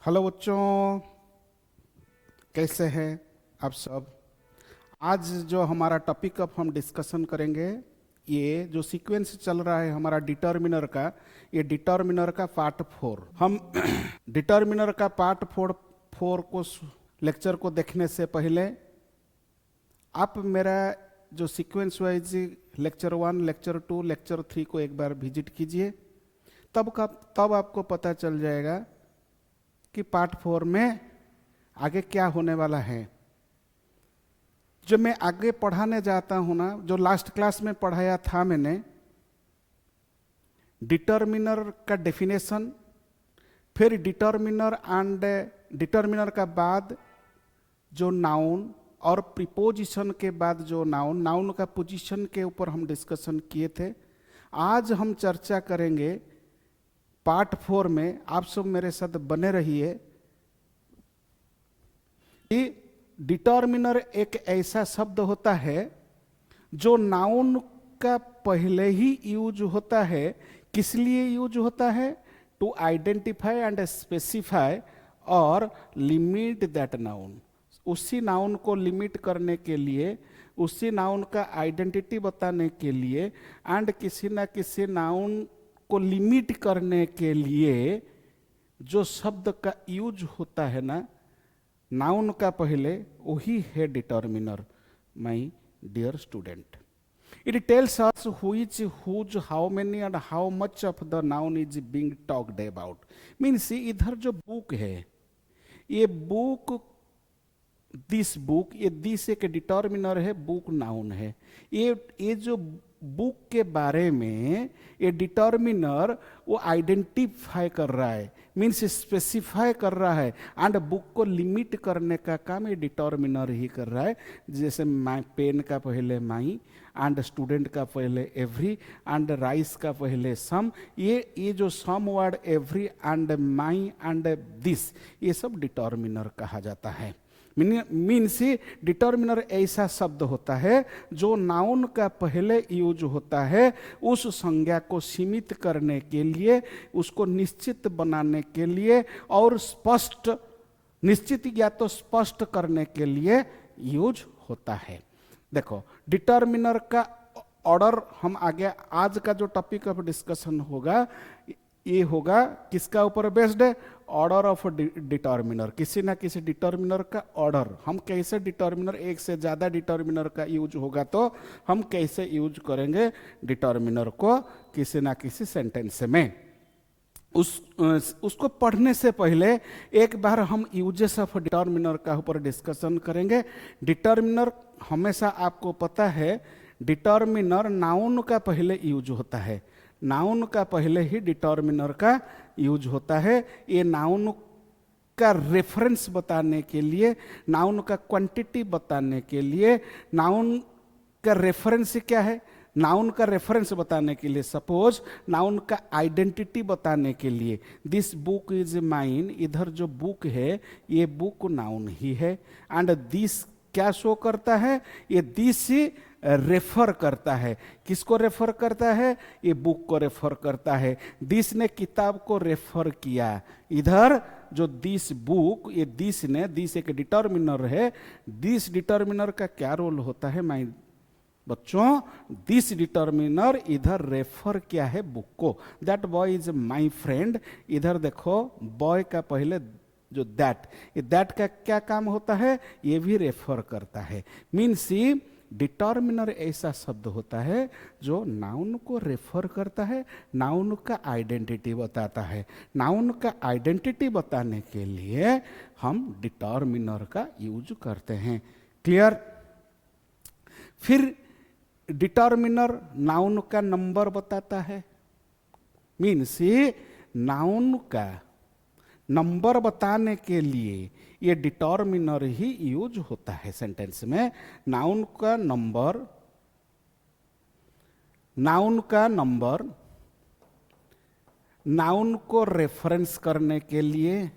Hello बच्चों, कैसे हैं आप सब। आज जो हमारा टॉपिक अब हम डिस्कशन करेंगे, ये जो सीक्वेंस चल रहा है हमारा डिटर्मिनर का, ये डिटर्मिनर का पार्ट 4। हम डिटर्मिनर का पार्ट 4 को लेक्चर को देखने से पहले आप मेरा जो sequence wise lecture 1, lecture 2, lecture 3 को एक बार विजिट कीजिए। तब आपको पता चल जाएगा कि पार्ट 4 में आगे क्या होने वाला है। जो मैं आगे पढ़ाने जाता हूं ना, जो लास्ट क्लास में पढ़ाया था मैंने, डिटर्मिनर का डेफिनेशन, फिर डिटर्मिनर एंड डिटर्मिनर का बाद जो नाउन और प्रीपोजिशन के बाद जो नाउन का पोजीशन के ऊपर हम डिस्कशन किए थे। आज हम चर्चा करेंगे पार्ट 4 में। आप सब मेरे साथ बने रहिए। डिटर्मिनर एक ऐसा शब्द होता है जो नाउन का पहले ही यूज होता है। किस लिए यूज होता है? टू आइडेंटिफाई एंड स्पेसिफाई और लिमिट दैट नाउन। उसी नाउन को लिमिट करने के लिए, उसी नाउन का आइडेंटिटी बताने के लिए एंड किसी ना किसी नाउन को लिमिट करने के लिए जो शब्द का यूज होता है ना नाउन का पहले, वही है determiner. My dear student, it tells us which, whose, how many and how much of the noun is being talked about. Means इधर जो बुक है, ये बुक, दिस बुक, ये दिस एक डिटर्मिनर है, बुक नाउन है। ये जो बुक के बारे में ये डिटर्मिनर वो आइडेंटिफाई कर रहा है, मीन्स स्पेसिफाई कर रहा है, एंड बुक को लिमिट करने का काम ये डिटर्मिनर ही कर रहा है। जैसे माई, पेन का पहले माई, एंड स्टूडेंट का पहले एवरी, एंड राइस का पहले सम। ये जो some word every and my and this, ये सब डिटर्मिनर कहा जाता है। मीन्स डिटर्मिनर ऐसा शब्द होता है जो नाउन का पहले यूज होता है उस संज्ञा को सीमित करने के लिए, उसको निश्चित बनाने के लिए और स्पष्ट, निश्चित या तो स्पष्ट करने के लिए यूज होता है। देखो, डिटर्मिनर का ऑर्डर हम आगे, आज का जो टॉपिक ऑफ डिस्कशन होगा ये होगा किसका ऊपर बेस्ड है? Order of determiner. किसी ना किसी डिटर्मिनर का ऑर्डर, हम कैसे डिटर्मिनर, एक से ज्यादा डिटर्मिनर का यूज होगा तो हम कैसे यूज करेंगे डिटर्मिनर को किसी ना किसी सेंटेंस में। उसको पढ़ने से पहले एक बार हम यूजेस ऑफ डिटर्मिनर का ऊपर डिस्कशन करेंगे। डिटर्मिनर हमेशा आपको पता है, डिटर्मिनर नाउन का पहले यूज होता है। नाउन का पहले ही डिटर्मिनर का यूज होता है। ये नाउन का रेफरेंस बताने के लिए, नाउन का क्वांटिटी बताने के लिए, नाउन का रेफरेंस क्या है? नाउन का रेफरेंस बताने के लिए, सपोज नाउन का आइडेंटिटी बताने के लिए, दिस बुक इज माइन, इधर जो बुक है ये बुक नाउन ही है। एंड दिस क्या शो करता है? ये दिस रेफर करता है। किसको रेफर करता है? ये बुक को रेफर करता है। दिस ने किताब को रेफर किया। इधर जो दिस बुक, ये दिस ने, दिस एक डिटर्मिनर है। दिस डिटर्मिनर का क्या रोल होता है माय बच्चों? दिस डिटर्मिनर इधर रेफर किया है बुक को। That boy is my friend. इधर देखो, बॉय का पहले जो दैट, ये दैट का क्या काम होता है? ये भी रेफर करता है। मीन्स डिटर्मिनर ऐसा शब्द होता है जो नाउन को रेफर करता है, नाउन का आइडेंटिटी बताता है। नाउन का आइडेंटिटी बताने के लिए हम डिटर्मिनर का यूज करते हैं। क्लियर? फिर डिटर्मिनर नाउन का नंबर बताता है। मीन्स नाउन का नंबर बताने के लिए ये डिटर्मिनर ही यूज होता है सेंटेंस में। नाउन का नंबर, नाउन का नंबर नाउन को रेफरेंस करने के लिए,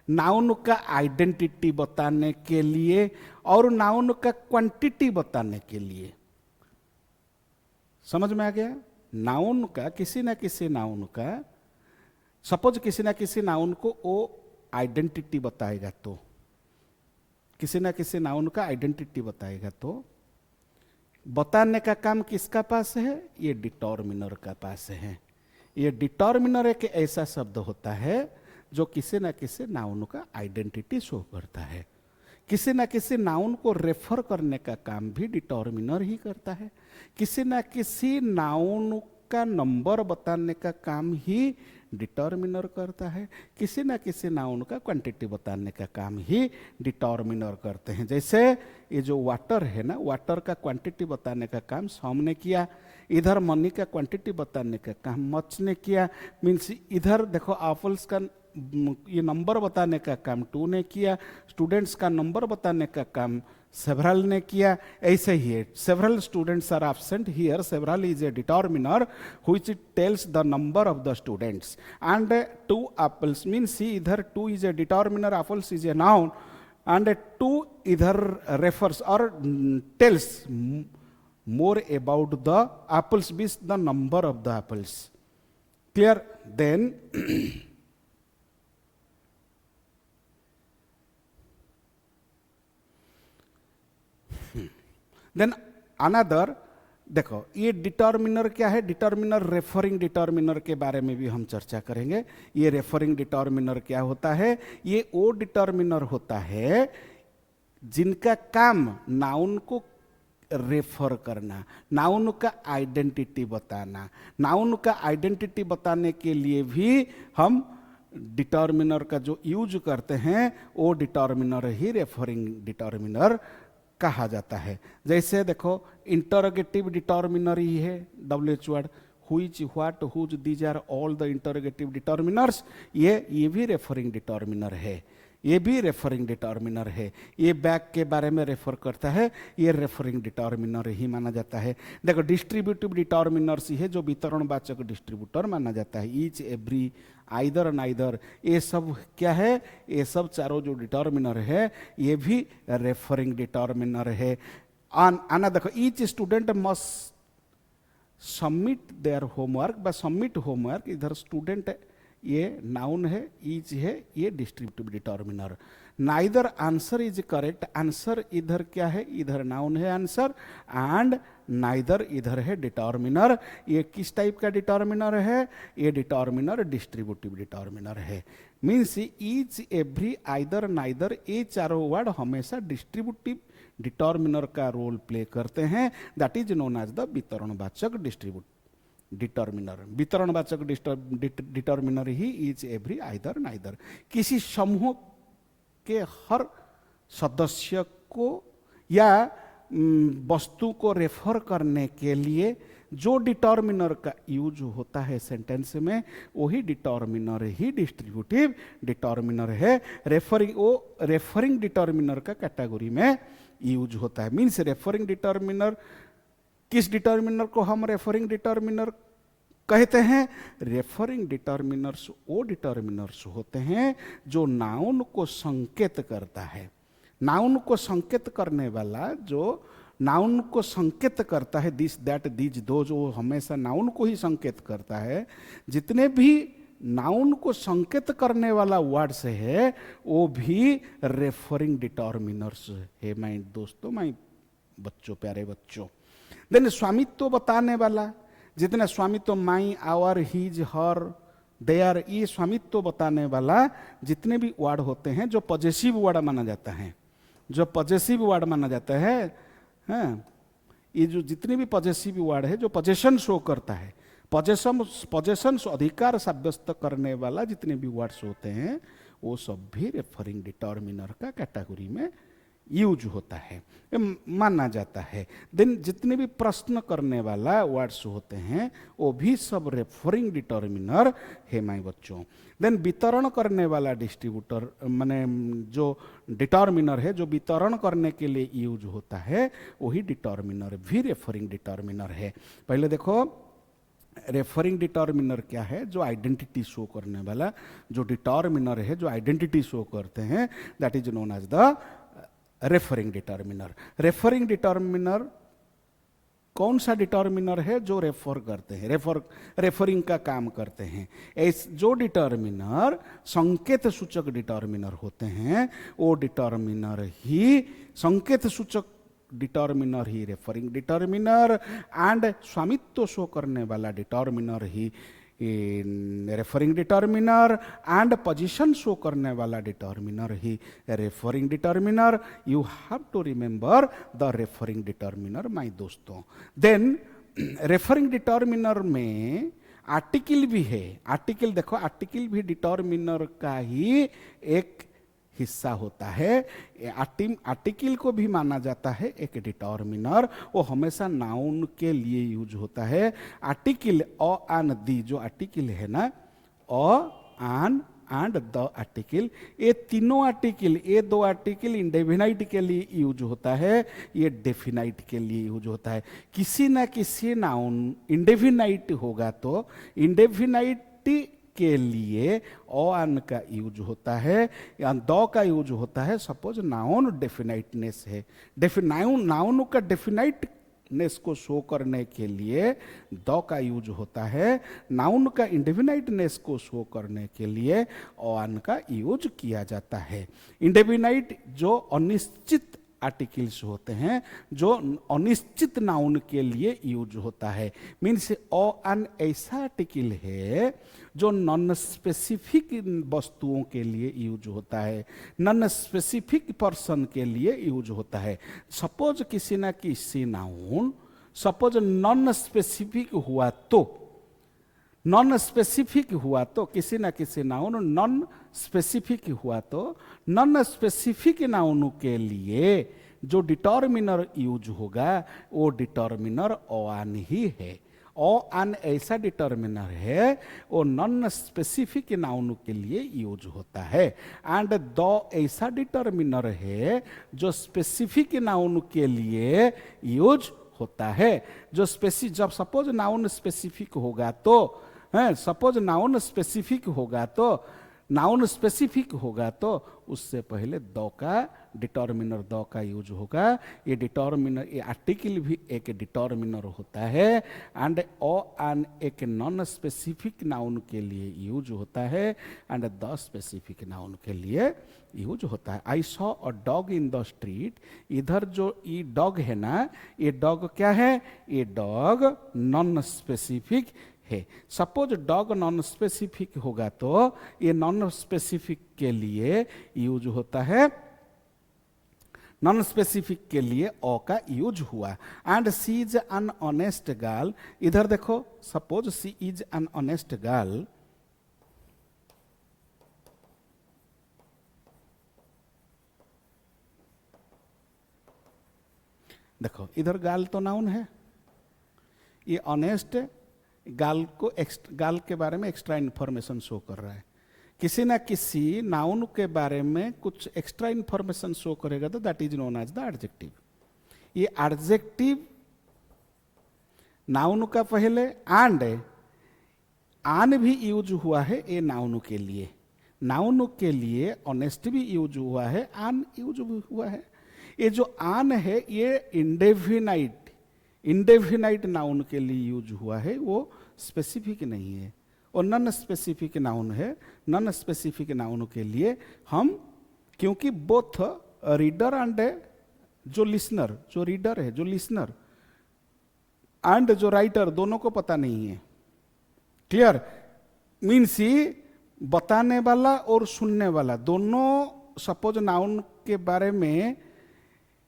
नाउन का आइडेंटिटी बताने के लिए और नाउन का क्वांटिटी बताने के लिए। समझ में आ गया? नाउन का, किसी ना किसी नाउन का, सपोज किसी ना किसी नाउन को ओ आइडेंटिटी बताएगा तो, किसी ना किसी नाउन का आइडेंटिटी बताएगा तो बताने का काम किसका पास है? ये डिटर्मिनर का पास है। ये डिटर्मिनर एक ऐसा शब्द होता है जो किसी ना किसी नाउन का आइडेंटिटी शो करता है। किसी ना किसी नाउन को रेफर करने का काम भी डिटर्मिनर ही करता है। किसी ना किसी नाउन का नंबर बताने का काम ही डिटर्मिनर करता है। किसी ना किसी नाउन का क्वांटिटी बताने का काम ही डिटर्मिनर करते हैं। जैसे ये जो वाटर है ना, वाटर का क्वांटिटी बताने का काम सम ने किया, इधर मनी का क्वांटिटी बताने का काम मच ने किया। मीन्स इधर देखो एप्पल्स का ये नंबर बताने का काम 2 ने किया, स्टूडेंट्स का नंबर बताने का काम सेवरल ने किया। ऐसे ही है, several students are absent here, several is a determiner which tells the number of the students and 2 apples means इधर 2 is a determiner, apples is a noun and 2 इधर रेफर्स और tells more about the apples means the number of the apples. Clear? Then another, देखो ये determiner क्या है? Determiner referring determiner के बारे में भी हम चर्चा करेंगे। ये रेफरिंग डिटर्मिनर क्या होता है? ये वो डिटर्मिनर होता है जिनका काम नाउन को रेफर करना, नाउन का आइडेंटिटी बताना। नाउन का आइडेंटिटी बताने के लिए भी हम डिटर्मिनर का जो यूज करते हैं वो डिटर्मिनर ही रेफरिंग डिटर्मिनर कहा जाता है। जैसे देखो इंटरोगेटिव डिटर्मिनर ही है WH word, which, what, whose, these are all the interrogative determiners. ये भी रेफरिंग डिटर्मिनर है, ये भी रेफरिंग डिटर्मिनर है। ये बैग के बारे में रेफर करता है, ये रेफरिंग डिटर्मिनर ही माना जाता है। देखो डिस्ट्रीब्यूटिव डिटर्मिनर्स ही है जो वितरणवाचक डिस्ट्रीब्यूटर माना जाता है। ईच, एवरी, आइदर, नाइदर, ये सब क्या है? ये सब चारों जो डिटर्मिनर है ये भी रेफरिंग डिटर्मिनर है। आना देखो, each student must submit their homework by submit homework, इधर स्टूडेंट ये नाउन है, ईच है ये distributive determiner. Neither answer is correct, answer इधर क्या है? इधर नाउन है आंसर एंड नाइदर इधर है डिटर्मिनर। ये किस टाइप का डिटर्मिनर है? ये डिटर्मिनर डिस्ट्रीब्यूटिव डिटर्मिनर है। Means each, every, either, neither, ये चारों वर्ड हमेशा डिस्ट्रीब्यूटिव डिटर्मिनर का रोल प्ले करते हैं। That is known as the वितरणवाचक डिटर्मिनर। वितरणवाचक डिटर्मिनर ही इज, एवरी, आइदर, नाइदर। किसी समूह के हर सदस्य को या वस्तु को रेफर करने के लिए जो डिटर्मिनर का यूज होता है सेंटेंस में, वही डिटर्मिनर ही डिस्ट्रीब्यूटिव डिटर्मिनर है। रेफरिंग डिटर्मिनर का कैटेगरी में यूज होता है। मीन्स रेफरिंग डिटर्मिनर, किस डिटर्मिनर को हम रेफरिंग डिटर्मिनर कहते हैं? रेफरिंग डिटर्मिनर्स वो डिटर्मिनर्स होते हैं जो नाउन को संकेत करता है। नाउन को संकेत करने वाला, जो नाउन को संकेत करता है, दिस, दैट, दीज, दो, जो हमेशा नाउन को ही संकेत करता है। जितने भी नाउन को संकेत करने वाला वर्ड्स है वो भी रेफरिंग डिटर्मिनर्स है माय दोस्तों, माय बच्चों, प्यारे बच्चों। देन स्वामित्व बताने वाला, जितने स्वामित्व, माई, आवर, हीज, हर, देयर, ये स्वामित्व बताने वाला जितने भी वर्ड होते हैं जो पॉजेसिव वर्ड माना जाता है, जो पॉजेसिव वर्ड माना जाता है, हाँ, ये जो जितने भी पॉजेसिव वर्ड है जो पॉजेशन शो करता है, पॉजेशन अधिकार साब्यस्त करने वाला जितने भी वर्ड्स होते हैं वो सब भी रेफरिंग डिटर्मिनर का कैटेगरी में यूज होता है, माना जाता है। देन जितने भी प्रश्न करने वाला वर्ड्स होते हैं वो भी सब रेफरिंग डिटर्मिनर है माय बच्चों। देन वितरण करने वाला डिस्ट्रीब्यूटर माने जो डिटर्मिनर है, जो वितरण करने के लिए यूज होता है, वही डिटर्मिनर भी रेफरिंग डिटर्मिनर है। पहले देखो रेफरिंग डिटर्मिनर क्या है? जो आइडेंटिटी शो करने वाला, जो डिटर्मिनर है जो आइडेंटिटी शो करते हैं, that is known as the referring determiner. Referring determiner कौन सा डिटर्मिनर है जो रेफर करते हैं, रेफरिंग का काम करते हैं। जो डिटर्मिनर संकेत सूचक डिटर्मिनर होते हैं वो डिटर्मिनर ही, संकेत सूचक डिटर्मिनर ही रेफरिंग डिटर्मिनर, एंड स्वामित्व शो करने वाला डिटर्मिनर ही referring determiner, and possession show करने वाला डिटर्मिनर ही referring determiner. You have to remember the referring determiner my दोस्तों। देन रेफरिंग डिटर्मिनर में आर्टिकल भी है। आर्टिकल देखो, आर्टिकल भी डिटर्मिनर का ही एक हिस्सा होता है। आर्टिकल को भी माना जाता है एक डिटर्मिनर, वो हमेशा नाउन के लिए यूज होता है। आर्टिकल अ एंड दी, जो आर्टिकल है ना, अ एन एंड द आर्टिकल, ये तीनों आर्टिकल, ये दो आर्टिकल इंडेफिनाइट के लिए यूज होता है, ये डेफिनाइट के लिए यूज होता है। किसी ना किसी नाउन इंडेफिनाइट होगा तो इंडेफिनाइट के लिए ओ एन का यूज होता है या द का यूज होता है। सपोज नाउन डेफिनाइटनेस है, नाउन का डेफिनाइटनेस को शो करने के लिए द का यूज होता है। नाउन का इंडेफिनाइटनेस को शो करने के लिए ओ एन का यूज किया जाता है। इंडेफिनाइट जो अनिश्चित आर्टिकल्स होते हैं, जो अनिश्चित नाउन के लिए यूज होता है। मीन्स ओ एन ऐसा आर्टिकल है जो नॉन स्पेसिफिक वस्तुओं के लिए यूज होता है, नॉन स्पेसिफिक पर्सन के लिए यूज होता है। सपोज किसी ना किसी नाउन सपोज नॉन स्पेसिफिक हुआ तो, नॉन स्पेसिफिक हुआ तो, किसी ना किसी नाउन नॉन स्पेसिफिक हुआ तो, नॉन स्पेसिफिक नाउन के लिए जो डिटर्मिनर यूज होगा वो डिटर्मिनर ओ एन ही है। ओ एन ऐसा डिटर्मिनर है वो नॉन स्पेसिफिक नाउन के लिए यूज होता है, एंड द ऐसा डिटर्मिनर है जो स्पेसिफिक नाउन के लिए यूज होता है। जो जब सपोज नाउन स्पेसिफिक होगा तो, सपोज नाउन स्पेसिफिक होगा तो, नाउन स्पेसिफिक होगा तो उससे पहले द का डिटर्मिनर द का यूज होगा। ये डिटर्मिनर, ये आर्टिकल भी एक डिटर्मिनर होता है, एंड ओ एन एक नॉन स्पेसिफिक नाउन के लिए यूज होता है, एंड द स्पेसिफिक नाउन के लिए यूज होता है। I saw a dog in the street, इधर जो ये डॉग है ना, ये डॉग क्या है, ये डॉग नॉन स्पेसिफिक है। सपोज डॉग नॉन स्पेसिफिक होगा तो ये नॉन स्पेसिफिक के लिए यूज होता है, नॉन स्पेसिफिक के लिए ओ का यूज हुआ। And she is an honest girl, इधर देखो, suppose she is an honest girl, देखो इधर गाल तो नाउन है, ये ऑनेस्ट गाल को गाल के बारे में एक्स्ट्रा इंफॉर्मेशन शो कर रहा है। किसी ना किसी नाउन के बारे में कुछ एक्स्ट्रा इंफॉर्मेशन शो करेगा तो that is known as the adjective. ये एडजेक्टिव नाउन का पहले एंड आन भी यूज हुआ है ये नाउन के लिए, नाउन के लिए ऑनेस्ट भी यूज हुआ है, आन यूज भी हुआ है। ये जो आन है ये इंडेफिनाइट नाउन के लिए यूज हुआ है, वो स्पेसिफिक नहीं है, और नॉन स्पेसिफिक नाउन है। नॉन स्पेसिफिक नाउन के लिए हम, क्योंकि बोथ रीडर एंड जो लिसनर, जो रीडर है, जो लिसनर एंड जो राइटर, दोनों को पता नहीं है। क्लियर? मीन्स बताने वाला और सुनने वाला दोनों सपोज नाउन के बारे में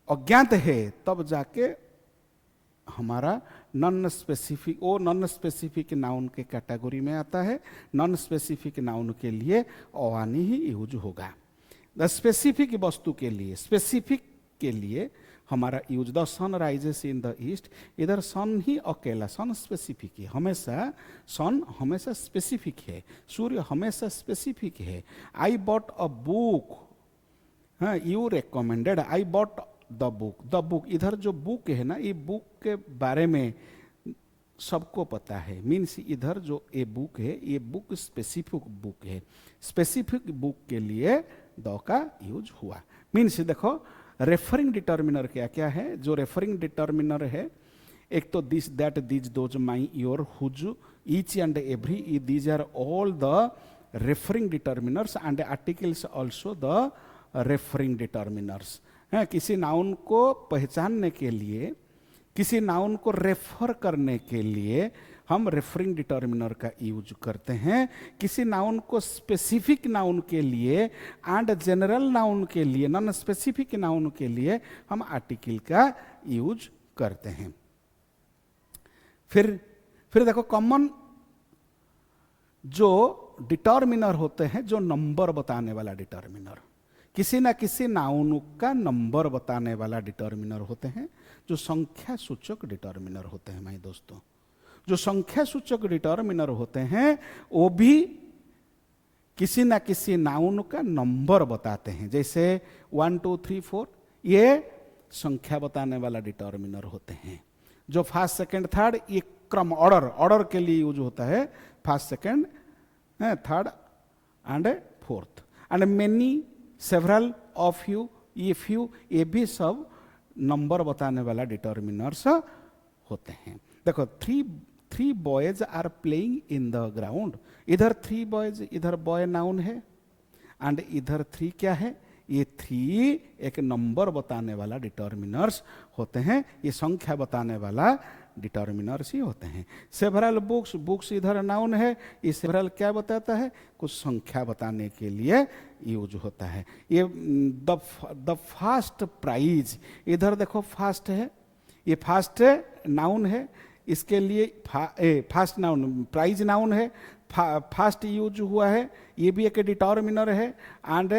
अज्ञात है, तब जाके हमारा नॉन स्पेसिफिक, वो नॉन स्पेसिफिक नाउन के कैटेगरी में आता है। नॉन स्पेसिफिक नाउन के लिए ओवानी ही यूज होगा। द स्पेसिफिक वस्तु के लिए, स्पेसिफिक के लिए हमारा use, the sun rises in the east, इधर सन ही अकेला, सन स्पेसिफिक है, हमेशा सन हमेशा स्पेसिफिक है, सूर्य हमेशा स्पेसिफिक है। आई बॉट अ बुक, हाँ you recommended, I bought the book, the book, इधर जो बुक है ना, ये बुक के बारे में सबको पता है। मीन्स इधर जो ये बुक है, ये बुक स्पेसिफिक बुक है, स्पेसिफिक बुक के लिए द का यूज हुआ। मीन्स देखो रेफरिंग डिटर्मिनर क्या क्या है। जो रेफरिंग डिटर्मिनर है, एक तो this that these those my your whose each and every, these are all the referring determiners and articles also the referring determiners. है किसी नाउन को पहचानने के लिए, किसी नाउन को रेफर करने के लिए हम रेफरिंग डिटर्मिनर का यूज करते हैं। किसी नाउन को स्पेसिफिक नाउन के लिए एंड जनरल नाउन के लिए, नॉन स्पेसिफिक नाउन के लिए हम आर्टिकल का यूज करते हैं। फिर देखो कॉमन जो डिटर्मिनर होते हैं, जो नंबर बताने वाला डिटर्मिनर, किसी ना किसी नाउन का नंबर बताने वाला डिटर्मिनर होते हैं, जो संख्या सूचक डिटर्मिनर होते हैं। भाई दोस्तों, जो संख्या सूचक डिटर्मिनर होते हैं वो भी किसी ना किसी नाउन का नंबर बताते हैं। जैसे 1 2 3 4 ये संख्या बताने वाला डिटर्मिनर होते हैं। जो फर्स्ट सेकंड थर्ड ये क्रम ऑर्डर के लिए यूज होता है, first second third and fourth. And many, several, of you, ये फ्यू, ये भी सब नंबर बताने वाला डिटर्मिनर्स होते हैं। देखो three boys are playing in the ground, इधर 3 बॉयज, इधर बॉय नाउन है एंड इधर 3 क्या है, ये 3 एक नंबर बताने वाला डिटर्मिनर्स होते हैं, ये संख्या बताने वाला डिटर्मिनर्स ही होते हैं। सेवरल बुक्स, बुक्स इधर नाउन है, ये सेवरल क्या बताता है, कुछ संख्या बताने के लिए यूज होता है। ये द फास्ट प्राइज, इधर देखो फास्ट है, ये फास्ट नाउन है, इसके लिए फास्ट नाउन, प्राइज नाउन है, फास्ट यूज हुआ है, ये भी एक डिटर्मिनर है एंड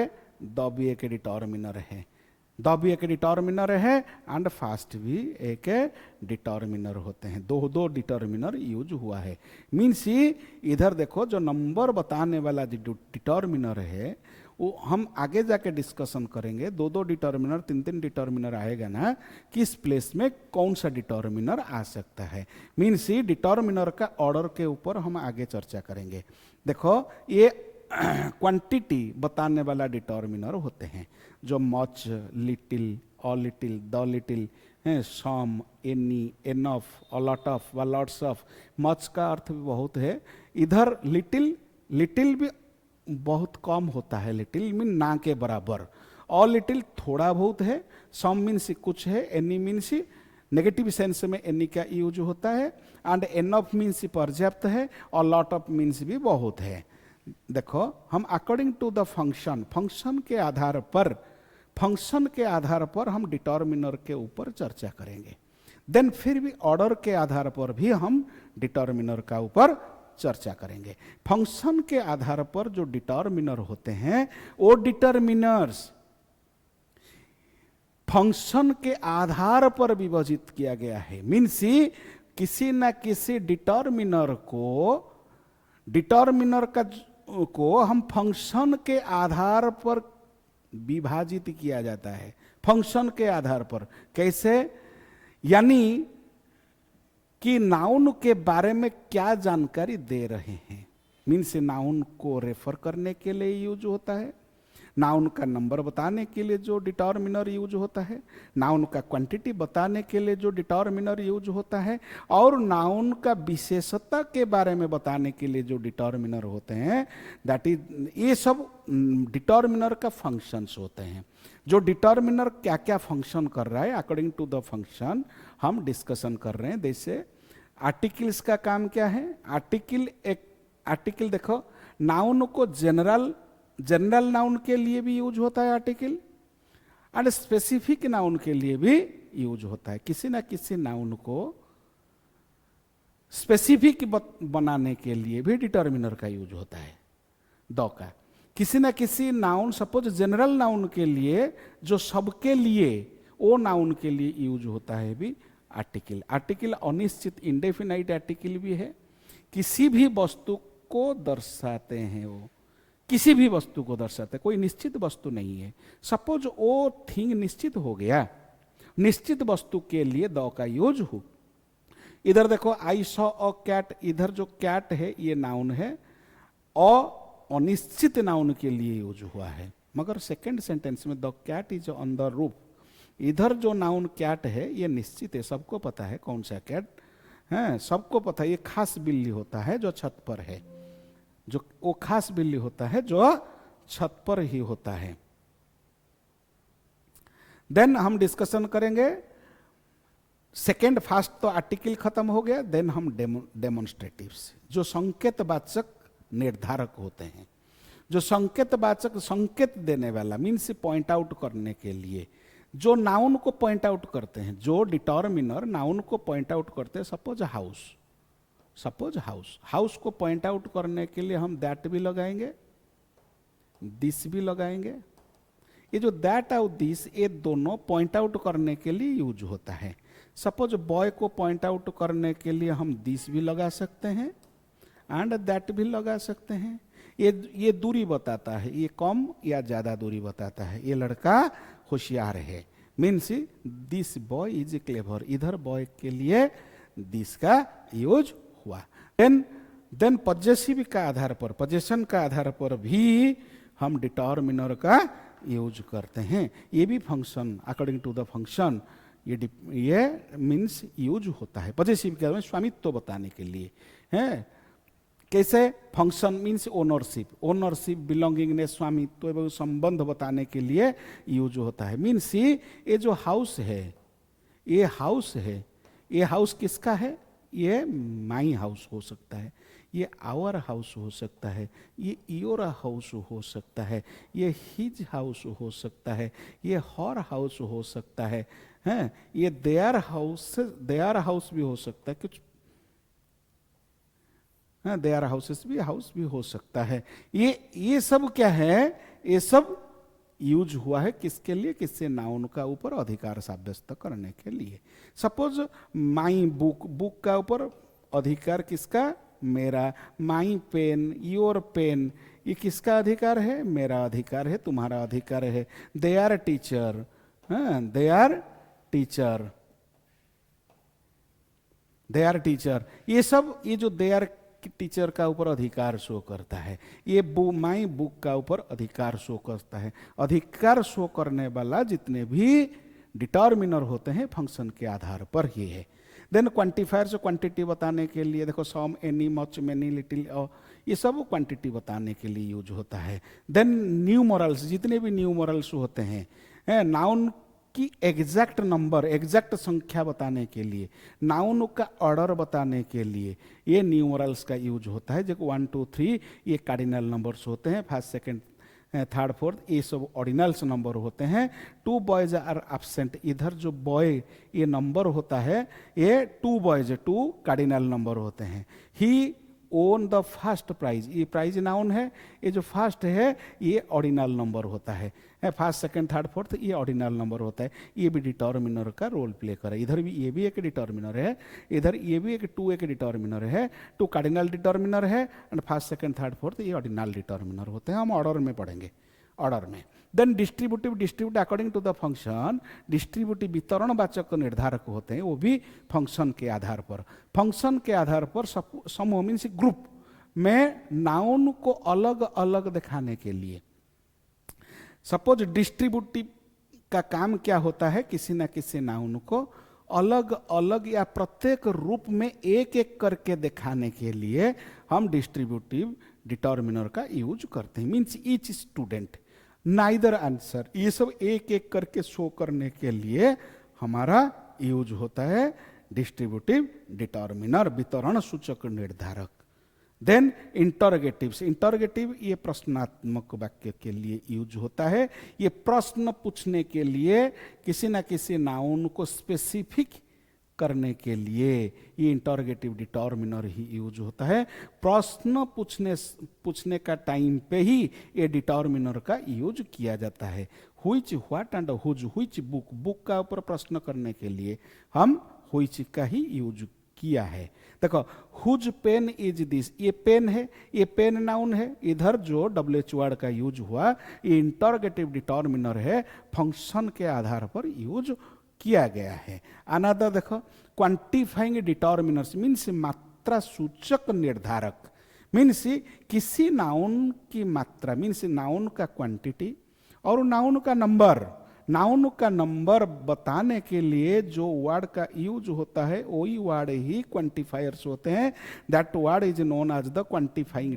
द भी एक डिटर्मिनर है, द भी एक डिटर्मिनर है एंड फास्ट भी एक डिटर्मिनर होते हैं। दो डिटर्मिनर यूज हुआ है। मीन्स इधर देखो जो नंबर बताने वाला जो डिटर्मिनर है वो हम आगे जाके डिस्कशन करेंगे। 2 डिटर्मिनर 3 डिटर्मिनर आएगा ना, किस प्लेस में कौन सा डिटर्मिनर आ सकता है। मीन्स डिटर्मिनर का ऑर्डर के ऊपर हम आगे चर्चा करेंगे। देखो ये क्वांटिटी बताने वाला डिटर्मिनर होते हैं, जो much, little, all little, the little, some, any, enough, a lot of व लॉट्स ऑफ। मच का अर्थ भी बहुत है, इधर लिटिल भी बहुत कम होता है, लिटिल मीन ना के बराबर, ऑल लिटिल थोड़ा बहुत है, सम मीन्स कुछ है, एनी मीन्स नेगेटिव सेंस में एनी का यूज होता है एंड एनफ मीन्स पर्याप्त है और लॉट ऑफ मीन्स भी बहुत है। देखो हम अकॉर्डिंग टू द फंक्शन के आधार पर हम डिटर्मिनर के ऊपर चर्चा करेंगे। देन फिर भी ऑर्डर के आधार पर भी हम डिटर्मिनर का ऊपर चर्चा करेंगे। फंक्शन के आधार पर जो डिटर्मिनर होते हैं वो डिटर्मिनर्स फंक्शन के आधार पर विभाजित किया गया है। मीन्स किसी न किसी डिटर्मिनर को हम फंक्शन के आधार पर विभाजित किया जाता है। फंक्शन के आधार पर कैसे, यानी कि नाउन के बारे में क्या जानकारी दे रहे हैं। मीन्स नाउन को रेफर करने के लिए यूज होता है, नाउन का नंबर बताने के लिए जो डिटर्मिनर यूज होता है, नाउन का क्वांटिटी बताने के लिए जो डिटर्मिनर यूज होता है, और नाउन का विशेषता के बारे में बताने के लिए जो डिटर्मिनर होते हैं, दैट इज, ये सब डिटर्मिनर का फंक्शंस होते हैं। जो डिटर्मिनर क्या क्या फंक्शन कर रहा है अकॉर्डिंग टू द फंक्शन हम डिस्कशन कर रहे हैं। जैसे आर्टिकल्स का काम क्या है, आर्टिकल देखो नाउन को जनरल नाउन के लिए भी यूज होता है आर्टिकल, एंड स्पेसिफिक नाउन के लिए भी यूज होता है। किसी ना किसी नाउन को स्पेसिफिक बनाने के लिए भी डिटर्मिनर का यूज होता है, द का। किसी ना किसी नाउन, सपोज जनरल नाउन के लिए, जो सबके लिए, वो नाउन के लिए यूज होता है भी आर्टिकल। आर्टिकल अनिश्चित इंडेफिनाइट आर्टिकल भी है, किसी भी वस्तु को दर्शाते हैं, वो किसी भी वस्तु को दर्शाते हैं, कोई निश्चित वस्तु नहीं है। सपोज वो थिंग निश्चित हो गया, निश्चित वस्तु के लिए द का यूज हो। इधर देखो आई सॉ अ कैट, इधर जो कैट है ये नाउन है, अनिश्चित नाउन के लिए यूज हुआ है, मगर सेकंड सेंटेंस में the cat is on the roof, इधर जो नाउन कैट है ये निश्चित है, सबको पता है कौन सा कैट है, सबको पता है। ये खास बिल्ली होता है जो छत पर है, जो वो खास बिल्ली होता है जो छत पर ही होता है। देन हम डिस्कशन करेंगे सेकेंड, फास्ट तो आर्टिकल खत्म हो गया। देन हम डेमोन्स्ट्रेटिव्स, जो संकेतवाचक निर्धारक होते हैं, जो संकेतवाचक संकेत देने वाला मीन्स पॉइंट आउट करने के लिए, जो नाउन को पॉइंट आउट करते हैं, जो डिटर्मिनर नाउन को पॉइंट आउट करते हैं। सपोज हाउस, हाउस को पॉइंट आउट करने के लिए हम दैट भी लगाएंगे, दिस भी लगाएंगे। ये जो दैट और दिस, ये दोनों पॉइंट आउट करने के लिए यूज होता है। सपोज बॉय को पॉइंट आउट करने के लिए हम दिस भी लगा सकते हैं एंड दैट भी लगा सकते हैं। ये दूरी बताता है, ये कम या ज्यादा दूरी बताता है। ये लड़का होशियार है, means this boy is clever. इधर बॉय के लिए दिस का यूज हुआ। देन पॉजेसिव का आधार पर, पोजेशन का आधार पर भी हम डिटर्मिनर का यूज करते हैं। ये भी function according to the function ये मीन्स यूज होता है। पॉजेसिव के स्वामित्व बताने के लिए है। कैसे? फंक्शन मीन्स ओनरशिप, बिलोंगिंगनेस, स्वामित्व एवं संबंध बताने के लिए यूज होता है। मीन्स ये जो हाउस है, ये हाउस किसका है? ये माई हाउस हो सकता है, ये आवर हाउस हो सकता है, ये योर हाउस हो सकता है, ये हिज हाउस हो सकता है, ये हर हाउस हो सकता है, हैं? ये देयर हाउस भी हो सकता है, कुछ देयर हाउसेस भी हाउस भी हो सकता है। ये सब क्या है? ये सब यूज हुआ है किसके लिए? किससे? नाउन का ऊपर अधिकार साब्यस्त करने के लिए। सपोज माई बुक का ऊपर अधिकार किसका? मेरा। माई पेन, योर पेन, ये किसका अधिकार है? मेरा अधिकार है, तुम्हारा अधिकार है। They are teacher, they are teacher, ये सब, ये जो दे आर टीचर का ऊपर अधिकार शो करता है। ये माई बुक का ऊपर अधिकार शो करता है। अधिकार शो करने वाला जितने भी डिटर्मिनर होते हैं फंक्शन के आधार पर ही है। देन क्वांटिफायर से क्वांटिटी बताने के लिए, देखो सम, एनी, मच, मेनी, लिटिल, ये सब क्वांटिटी बताने के लिए यूज होता है। देन न्यूमरल्स, जितने भी न्यूमरल्स होते हैं, नाउन की एग्जैक्ट नंबर, एग्जैक्ट संख्या बताने के लिए, नाउन का ऑर्डर बताने के लिए ये न्यूमरल्स का यूज होता है। जब 1 2 3 ये कार्डिनल नंबर्स होते हैं, फर्स्ट सेकंड थर्ड फोर्थ ये सब ऑर्डिनल्स नंबर होते हैं। 2 बॉयज आर एब्सेंट, इधर जो बॉय ये नंबर होता है, ये 2 बॉयज 2 कार्डिनल नंबर होते हैं। ही ओन द फर्स्ट प्राइज, ये प्राइज नाउन है, ये जो फर्स्ट है ये ऑर्डिनल नंबर होता है। फर्स्ट सेकंड थर्ड फोर्थ ये ऑर्डिनल नंबर होता है। ये भी डिटर्मिनर का रोल प्ले करे। इधर भी ये भी एक डिटर्मिनर है, इधर ये भी एक 2 एक डिटर्मिनर है। 2 कार्डिनल डिटर्मिनर है and first second third fourth ये ऑर्डिनल डिटर्मिनर होते हैं। हम ऑर्डर में पढ़ेंगे, ऑर्डर में। Then distribute according to the function, distributive वितरणवाचक निर्धारक होते हैं, वो भी फंक्शन के आधार पर। फंक्शन के आधार पर समूह मीन्स ग्रुप में नाउन को अलग अलग दिखाने के लिए। सपोज डिस्ट्रीब्यूटिव का काम क्या होता है? किसी ना किसी नाउन को अलग अलग या प्रत्येक रूप में एक एक करके दिखाने के लिए हम डिस्ट्रीब्यूटिव डिटर्मिनर का यूज करते हैं। Means each student, neither answer, ये सब एक एक करके शो करने के लिए हमारा यूज होता है डिस्ट्रीब्यूटिव डिटर्मिनर, वितरण सूचक निर्धारक। देन इंटरोगेटिव्स, इंटरोगेटिव ये प्रश्नात्मक वाक्य के लिए यूज होता है। ये प्रश्न पूछने के लिए, किसी ना किसी नाउन को स्पेसिफिक करने के लिए ये इंटरोगेटिव डिटर्मिनर ही यूज होता है। प्रश्न पूछने का टाइम पे ही ये डिटर्मिनर का यूज किया जाता है। Which, what and whose, which book, book का ऊपर प्रश्न करने के लिए हम हुइच का ही यूज किया है। देखो हुज पेन इज दिस, ये पेन है, ये पेन नाउन है। इधर जो WH वर्ड का यूज हुआ ये इंटरोगेटिव डिटर्मिनर है, फंक्शन के आधार पर यूज किया गया है। अनदर देखो क्वांटिफाइंग डिटर्मिनर्स मीन्स मात्रा सूचक निर्धारक। मीन्स किसी नाउन की मात्रा, मीन्स नाउन का क्वांटिटी और नाउन का नंबर, नाउन का नंबर बताने के लिए जो वर्ड का यूज होता है वही वर्ड ही क्वांटिफायर्स होते हैं। That word is known as the quantifying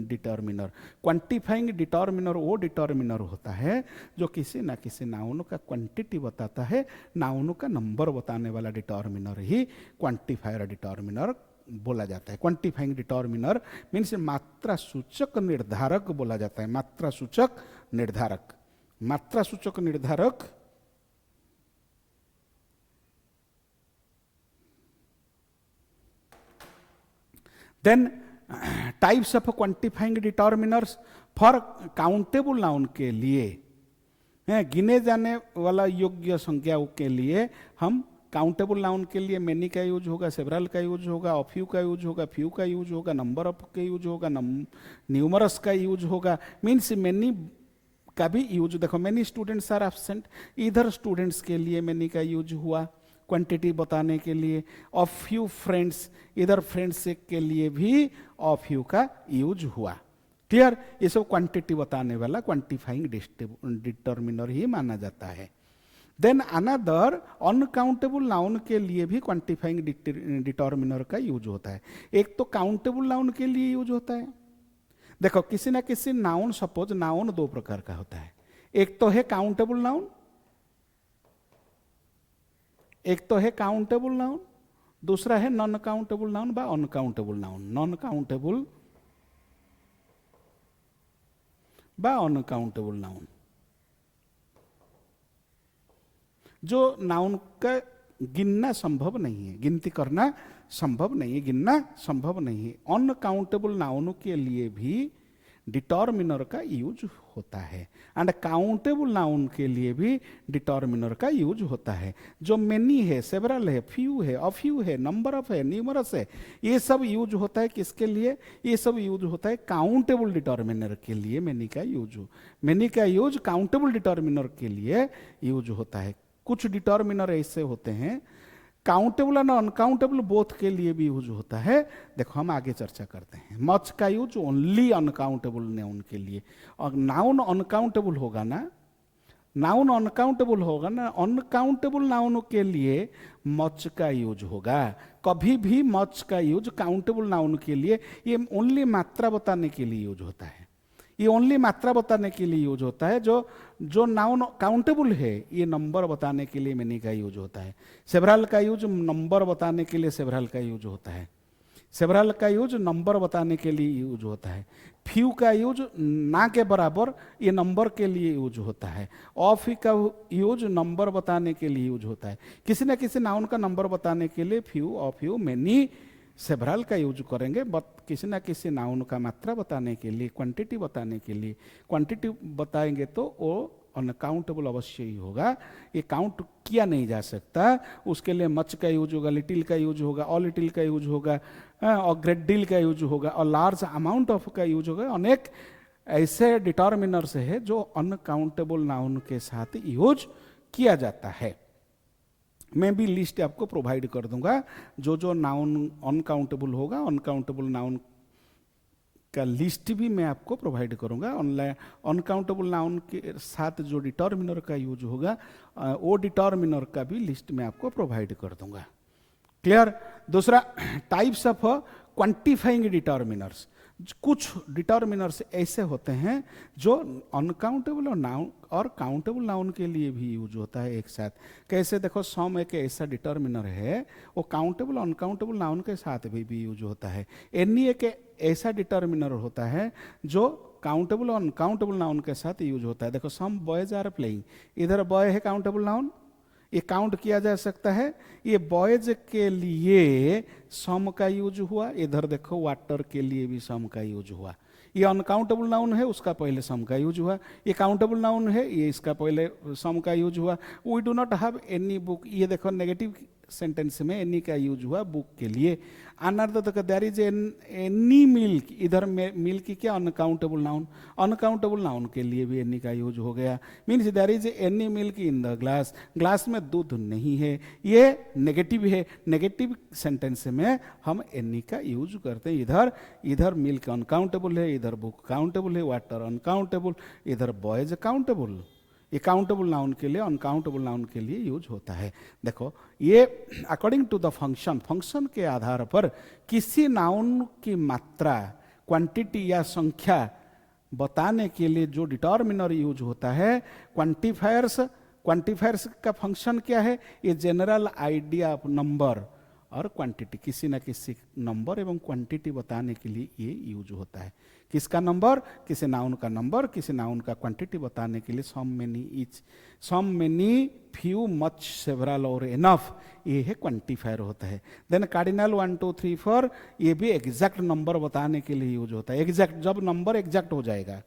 determiner. Quantifying determiner वो डिटर्मिनर होता है जो किसी ना किसी नाउन का क्वांटिटी बताता है। नाउन का नंबर बताने वाला डिटर्मिनर ही क्वांटिफायर डिटर्मिनर बोला जाता है। क्वांटिफाइंग डिटर्मिनर मीन्स मात्रा सूचक निर्धारक बोला जाता है। मात्रा सूचक निर्धारक, मात्रा सूचक निर्धारक then types of quantifying determiners for countable noun के लिए, गिने जाने वाला योग्य संज्ञाओं के लिए हम काउंटेबल नाउन के लिए मेनी का यूज होगा, सेवरल का यूज होगा, ऑफ यू का यूज होगा, फ्यू का यूज होगा, नंबर ऑफ का यूज होगा, न्यूमरस का यूज होगा। मीन्स मेनी का भी यूज, देखो मेनी स्टूडेंट्स आर एब्सेंट, इधर स्टूडेंट्स के लिए मेनी का यूज हुआ क्वांटिटी बताने के लिए। ऑफ फ्यू फ्रेंड्स, इधर फ्रेंड्स के लिए भी ऑफ यू का यूज हुआ। क्लियर? ये सब क्वांटिटी बताने वाला क्वांटिफाइंग डिटर्मिनर ही माना जाता है। देन अनदर अनकाउंटेबल नाउन के लिए भी क्वांटिफाइंग डिटर्मिनर का यूज होता है। एक तो काउंटेबल नाउन के लिए यूज होता है। देखो किसी ना किसी नाउन, सपोज नाउन दो प्रकार का होता है, एक तो है काउंटेबल नाउन, एक तो है काउंटेबल नाउन, दूसरा है नॉन काउंटेबल नाउन बा अनकाउंटेबल नाउन। नॉन काउंटेबल बा अनकाउंटेबल नाउन, जो नाउन का गिनना संभव नहीं है, गिनती करना संभव नहीं है, गिनना संभव नहीं है। अनकाउंटेबल नाउन के लिए भी डिटर्मिनर का यूज होता है एंड काउंटेबल नाउन के लिए भी डिटर्मिनर का यूज होता है। जो मेनी है, सेवरल है, फ्यू है, ऑफ यू है, नंबर ऑफ है, न्यूमरस है, ये सब यूज होता है किसके लिए? ये सब यूज होता है काउंटेबल डिटर्मिनर के लिए। मेनी का यूज काउंटेबल डिटर्मिनर के लिए यूज होता है। कुछ डिटर्मिनर ऐसे होते हैं काउंटेबल और अनकाउंटेबल बोथ के लिए भी यूज होता है। देखो हम आगे चर्चा करते हैं। मच का यूज ओनली अनकाउंटेबल नाउन के लिए, और नाउन अनकाउंटेबल होगा ना, नाउन अनकाउंटेबल होगा ना, अनकाउंटेबल नाउन के लिए मच का यूज होगा। कभी भी मच का यूज काउंटेबल नाउन के लिए, ये ओनली मात्रा बताने के लिए यूज होता है। ये ओनली मात्रा बताने के लिए यूज होता है। जो नाउन काउंटेबल है ये नंबर बताने के लिए मेनी का यूज होता है। सेवरल का यूज नंबर बताने के लिए सेवरल का यूज होता है। सेवरल का यूज नंबर बताने के लिए यूज होता है। फ्यू का यूज ना के बराबर ये नंबर के लिए यूज होता है। ऑफ का यूज नंबर बताने के लिए यूज होता है। किसी न किसी नाउन का नंबर बताने के लिए few, of you, many, several का यूज करेंगे। बट किसी ना किसी नाउन का मात्रा बताने के लिए, क्वांटिटी बताने के लिए, क्वांटिटी बताएंगे तो वो अनकाउंटेबल अवश्य ही होगा। ये काउंट किया नहीं जा सकता। उसके लिए मच का यूज होगा, लिटिल का यूज होगा, ऑल लिटिल का यूज होगा, और ग्रेट डील का यूज होगा, और लार्ज अमाउंट ऑफ का यूज होगा। अनेक ऐसे डिटर्मिनर्स है जो अनकाउंटेबल नाउन के साथ यूज किया जाता है। मैं भी लिस्ट आपको प्रोवाइड कर दूंगा। जो नाउन अनकाउंटेबल होगा, अनकाउंटेबल नाउन का लिस्ट भी मैं आपको प्रोवाइड करूंगा। ऑनलाइन अनकाउंटेबल नाउन के साथ जो डिटर्मिनर का यूज होगा वो डिटर्मिनर का भी लिस्ट मैं आपको प्रोवाइड कर दूंगा। क्लियर? दूसरा, टाइप्स ऑफ क्वांटिफाइंग डिटर्मिनर्स। कुछ डिटर्मिनर्स ऐसे होते हैं जो अनकाउंटेबल और नाउन और काउंटेबल नाउन के लिए भी यूज होता है एक साथ। कैसे? देखो सम एक ऐसा डिटर्मिनर है, वो काउंटेबल और अनकाउंटेबल नाउन के साथ भी यूज होता है। एनी एक ऐसा डिटर्मिनर होता है जो काउंटेबल और अनकाउंटेबल नाउन के साथ यूज होता है। देखो सम बॉयज आर प्लेइंग, इधर बॉय है काउंटेबल नाउन, ये काउंट किया जा सकता है। ये बॉयज के लिए सम का यूज हुआ, इधर देखो वाटर के लिए भी सम का यूज हुआ। ये अनकाउंटेबल नाउन है, उसका पहले सम का यूज हुआ। ये काउंटेबल नाउन है, ये इसका पहले सम का यूज हुआ। We do not have any book, ये देखो नेगेटिव सेंटेंस में एनी का यूज हुआ बुक के लिए। अनदर देखो देयर इज एनी मिल्क, इधर मिल्क क्या? Uncountable noun. अनकाउंटेबल नाउन के लिए भी एनी का यूज हो गया। Means there is any milk in the glass, glass में दूध नहीं है, ये नेगेटिव है। नेगेटिव सेंटेंस में हम एनी का यूज करते हैं। इधर मिल्क अनकाउंटेबल है, इधर बुक काउंटेबल है, वाटर अनकाउंटेबल, इधर बॉयज काउंटेबल। ये काउंटेबल नाउन के लिए, अनकाउंटेबल नाउन के लिए यूज होता है। देखो ये according to the function, function के आधार पर किसी नाउन की मात्रा, क्वांटिटी या संख्या बताने के लिए जो डिटर्मिनर यूज होता है, क्वांटिफायर्स, क्वांटिफायर्स का फंक्शन क्या है, ये जनरल आइडिया ऑफ नंबर और क्वांटिटी, किसी न किसी नंबर एवं क्वांटिटी बताने के लिए ये यूज होता है। किसका नंबर, किसी नाउन का नंबर, किसी नाउन का क्वांटिटी बताने के लिए सम मेनी ईच, सम मेनी, फ्यू, मच, सेवरल और एनफ, ये है क्वांटिफायर होता है। देन कार्डिनल 1 2 3 4, ये भी एग्जैक्ट नंबर बताने के लिए यूज होता है। एग्जैक्ट, जब नंबर एग्जैक्ट हो जाएगा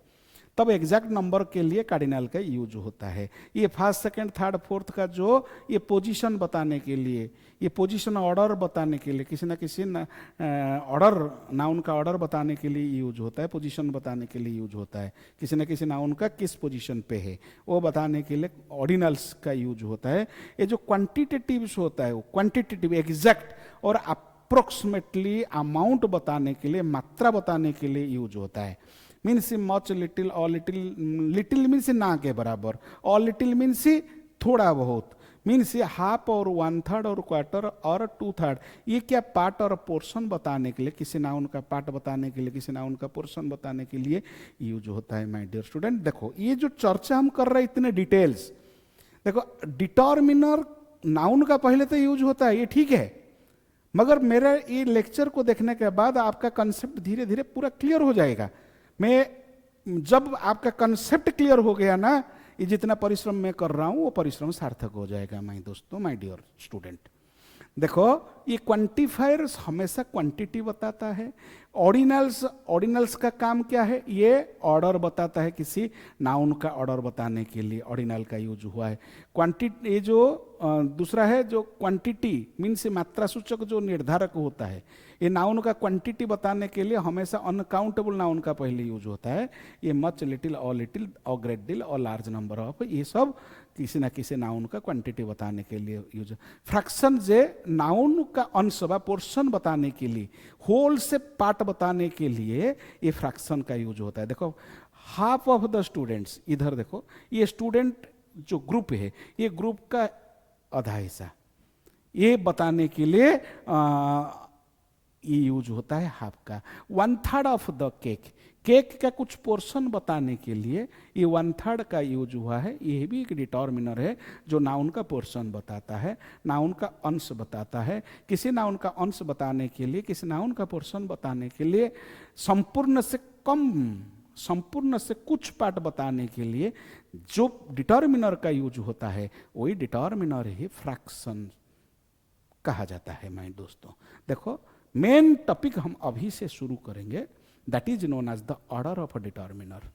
तब एग्जैक्ट नंबर के लिए कार्डिनल का यूज होता है। ये फर्स्ट, सेकंड, थर्ड, फोर्थ का जो ये पोजीशन बताने के लिए, ये पोजीशन ऑर्डर बताने के लिए, किसी न किसी ऑर्डर, नाउन का ऑर्डर बताने के लिए यूज होता है, पोजीशन बताने के लिए यूज होता है। किसी न किसी नाउन का किस पोजीशन पे है वो बताने के लिए ऑर्डिनल्स का यूज होता है। ये जो क्वांटिटेटिव्स होता है, वो क्वांटिटेटिव, एग्जैक्ट और अप्रोक्सीमेटली अमाउंट बताने के लिए, मात्रा बताने के लिए यूज होता है। मीन्स मच, लिटिल, और लिटिल, लिटिल मीन्स ना के बराबर, और लिटिल मीन्स थोड़ा बहुत, मीन्स हाफ और 1/3 और क्वार्टर और 2/3, ये क्या पार्ट और पोर्शन बताने के लिए, किसी नाउन का पार्ट बताने के लिए, किसी नाउन का पोर्शन बताने के लिए यूज होता है। माय डियर स्टूडेंट, देखो ये जो चर्चा हम कर रहे हैं इतने डिटेल्स, देखो डिटर्मिनर नाउन का पहले तो यूज होता है, ये ठीक है, मगर मेरे ये लेक्चर को देखने के बाद आपका कंसेप्ट धीरे धीरे पूरा क्लियर हो जाएगा। मैं जब आपका कंसेप्ट क्लियर हो गया ना, ये जितना परिश्रम मैं कर रहा हूं वो परिश्रम सार्थक हो जाएगा। माय दोस्तों, माय डियर स्टूडेंट, देखो ये क्वांटिफायर्स हमेशा क्वांटिटी बताता है। ऑर्डिनल्स, ऑर्डिनल्स का काम क्या है, ये ऑर्डर बताता है, किसी नाउन का ऑर्डर बताने के लिए ऑर्डिनल का यूज हुआ है। क्वांटिटी, ये जो दूसरा है जो क्वांटिटी मीन्स मात्रा सूचक जो निर्धारक होता है, ये नाउन का क्वांटिटी बताने के लिए हमेशा अनकाउंटेबल नाउन का पहले यूज होता है। ये मच, लिटिल और ग्रेट डील और लार्ज नंबर ऑफ, ये सब किसी न किसी नाउन का क्वांटिटी बताने के लिए यूज। फ्रैक्शन जे नाउन का अंश व पोर्शन बताने के लिए, होल से पार्ट बताने के लिए ये फ्रैक्शन का यूज होता है। देखो हाफ ऑफ द स्टूडेंट्स, इधर देखो ये स्टूडेंट जो ग्रुप है, ये ग्रुप का आधा हिस्सा, ये बताने के लिए ये यूज होता है हाफ का। 1/3 ऑफ द केक, केक का कुछ पोर्शन बताने के लिए ये 1/3 का यूज हुआ है। ये भी एक डिटर्मिनर है जो नाउन का पोर्शन बताता है, नाउन का अंश बताता है। किसी नाउन का अंश बताने के लिए, किसी नाउन का पोर्शन बताने के लिए, संपूर्ण से कम, संपूर्ण से कुछ पार्ट बताने के लिए जो डिटर्मिनर का यूज होता है, वही डिटर्मिनर ही फ्रैक्शन कहा जाता है। माय दोस्तों देखो, मेन टॉपिक हम अभी से शुरू करेंगे, that is known as the order of a determiner.